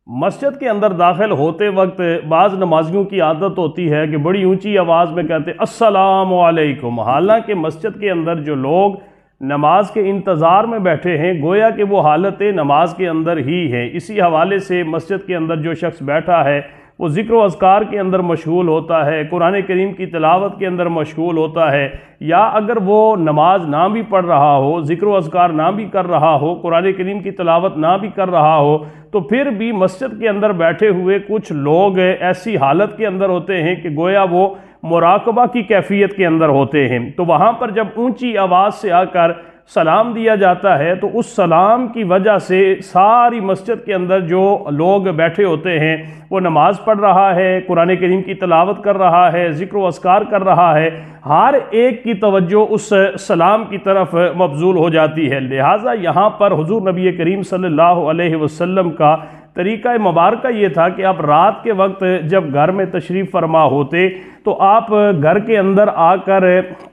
मस्जिद के अंदर दाखिल होते वक्त बाज़ नमाजियों की आदत होती है कि बड़ी ऊंची आवाज़ में कहते अस्सलामु अलैकुम। हालांकि मस्जिद के अंदर जो लोग नमाज के इंतज़ार में बैठे हैं गोया कि वो हालत नमाज के अंदर ही है। इसी हवाले से मस्जिद के अंदर जो शख्स बैठा है वो ज़िक्र व अज़कार के अंदर मशगूल होता है, कुरान करीम की तिलावत के अंदर मशगूल होता है, या अगर वो नमाज ना भी पढ़ रहा हो, ज़िक्र व अज़कार ना भी कर रहा हो, कुरान करीम की तिलावत ना भी कर रहा हो, तो फिर भी मस्जिद के अंदर बैठे हुए कुछ लोग ऐसी हालत के अंदर होते हैं कि गोया वो मुराकबा की कैफियत के अंदर होते हैं। तो वहाँ पर जब ऊंची आवाज़ से आकर सलाम दिया जाता है तो उस सलाम की वजह से सारी मस्जिद के अंदर जो लोग बैठे होते हैं, वो नमाज पढ़ रहा है, कुरान करीम की तिलावत कर रहा है, ज़िक्र व अज़कार कर रहा है, हर एक की तवज्जो उस सलाम की तरफ मबजूल हो जाती है। लिहाजा यहाँ पर हुज़ूर नबी करीम सल्लल्लाहु अलैहि वसल्लम का तरीक़ा मुबारक ये था कि आप रात के वक्त जब घर में तशरीफ़ फरमा होते तो आप घर के अंदर आकर,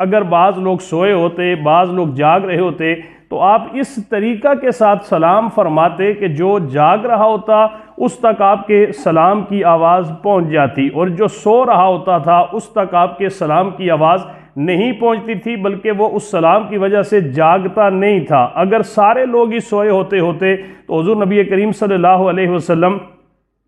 अगर बाज़ लोग सोए होते, बाज़ लोग जाग रहे होते, तो आप इस तरीक़ा के साथ सलाम फरमाते कि जो जाग रहा होता उस तक आपके सलाम की आवाज़ पहुंच जाती, और जो सो रहा होता था उस तक आपके सलाम की आवाज़ नहीं पहुंचती थी, बल्कि वो उस सलाम की वजह से जागता नहीं था। अगर सारे लोग ही सोए होते होते तो हुज़ूर नबी करीम सल्लल्लाहु अलैहि वसल्लम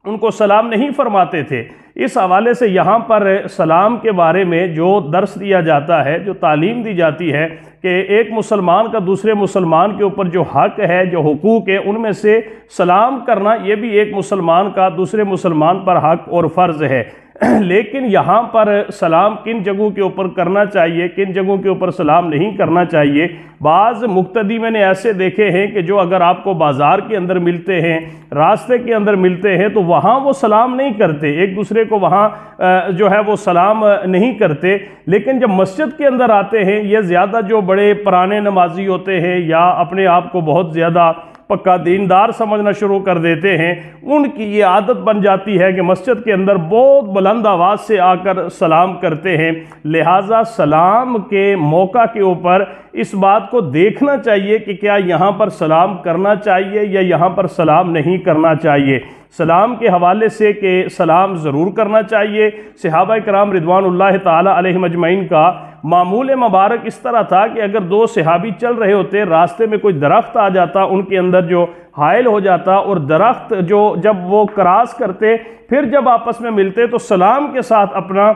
उनको सलाम नहीं फरमाते थे। इस हवाले से यहाँ पर सलाम के बारे में जो दर्स दिया जाता है, जो तालीम दी जाती है कि एक मुसलमान का दूसरे मुसलमान के ऊपर जो हक़ है, जो हुकूक है, उनमें से सलाम करना ये भी एक मुसलमान का दूसरे मुसलमान पर हक़ और फ़र्ज़ है। लेकिन यहाँ पर सलाम किन जगहों के ऊपर करना चाहिए, किन जगहों के ऊपर सलाम नहीं करना चाहिए, बाज़ मुक्तदी मैंने ऐसे देखे हैं कि जो अगर आपको बाज़ार के अंदर मिलते हैं, रास्ते के अंदर मिलते हैं, तो वहाँ वो सलाम नहीं करते, एक दूसरे को वहाँ जो है वो सलाम नहीं करते। लेकिन जब मस्जिद के अंदर आते हैं, ये ज़्यादा जो बड़े पुराने नमाजी होते हैं या अपने आप को बहुत ज़्यादा पक्का दीनदार समझना शुरू कर देते हैं, उनकी ये आदत बन जाती है कि मस्जिद के अंदर बहुत बुलंद आवाज़ से आकर सलाम करते हैं। लिहाजा सलाम के मौका के ऊपर इस बात को देखना चाहिए कि क्या यहाँ पर सलाम करना चाहिए या यहाँ पर सलाम नहीं करना चाहिए। सलाम के हवाले से कि सलाम ज़रूर करना चाहिए। सहाबा कराम रिदवानुल्लाह ताला अलैहिम अजमईन का मामूल मुबारक इस तरह था कि अगर दो सहाबी चल रहे होते, रास्ते में कोई दरख्त आ जाता, उनके अंदर जो हायल हो जाता, और दरख्त जो जब वो क्रॉस करते फिर जब आपस में मिलते तो सलाम के साथ अपना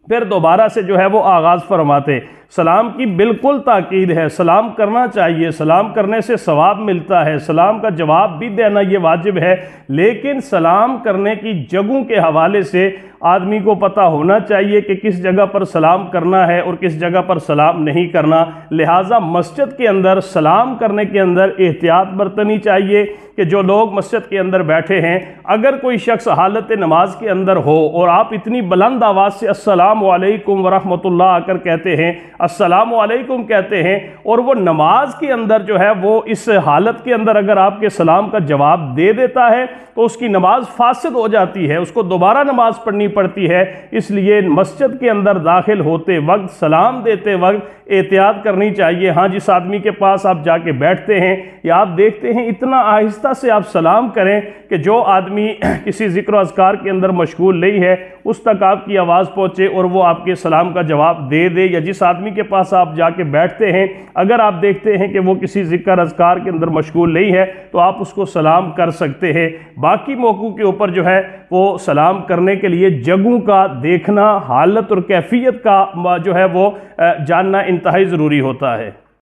फिर दोबारा से जो है वो आगाज़ फरमाते। सलाम की बिल्कुल ताकीद है, सलाम करना चाहिए, सलाम करने से सवाब मिलता है, सलाम का जवाब भी देना ये वाजिब है। लेकिन सलाम करने की जगहों के हवाले से आदमी को पता होना चाहिए कि किस जगह पर सलाम करना है और किस जगह पर सलाम नहीं करना। लिहाजा मस्जिद के अंदर सलाम करने के अंदर एहतियात बरतनी चाहिए कि जो लोग मस्जिद के अंदर बैठे हैं, अगर कोई शख्स हालत नमाज के अंदर हो और आप इतनी बुलंद आवाज़ से अस्सलामु अलैकुम वरहमतुल्लाह आकर कहते हैं, अस्सलामु अलैकुम कहते हैं, और वो नमाज के अंदर जो है वो इस हालत के अंदर अगर आपके सलाम का जवाब दे देता है तो उसकी नमाज फासिद हो जाती है, उसको दोबारा नमाज पढ़नी पड़ती है। इसलिए मस्जिद के अंदर दाखिल होते वक्त, सलाम देते वक्त एहतियात करनी चाहिए। हाँ, जिस आदमी के पास आप जाके बैठते हैं या आप देखते हैं, इतना आहिस्ता से आप सलाम करें कि जो आदमी किसी ज़िक्र अज़कार के अंदर मशगूल नहीं है उस तक आपकी आवाज़ पहुँचे और वो आपके सलाम का जवाब दे दे। या जिस आदमी के पास आप जाके बैठते हैं, अगर आप देखते हैं कि वो किसी ज़िक्र अज़कार के अंदर मशगूल नहीं है तो आप उसको सलाम कर सकते हैं। बाकी मौक़ों के ऊपर जो है वो सलाम करने के लिए जगहों का देखना, हालत और कैफियत का जो है वो जानना इंतहाई ज़रूरी होता है।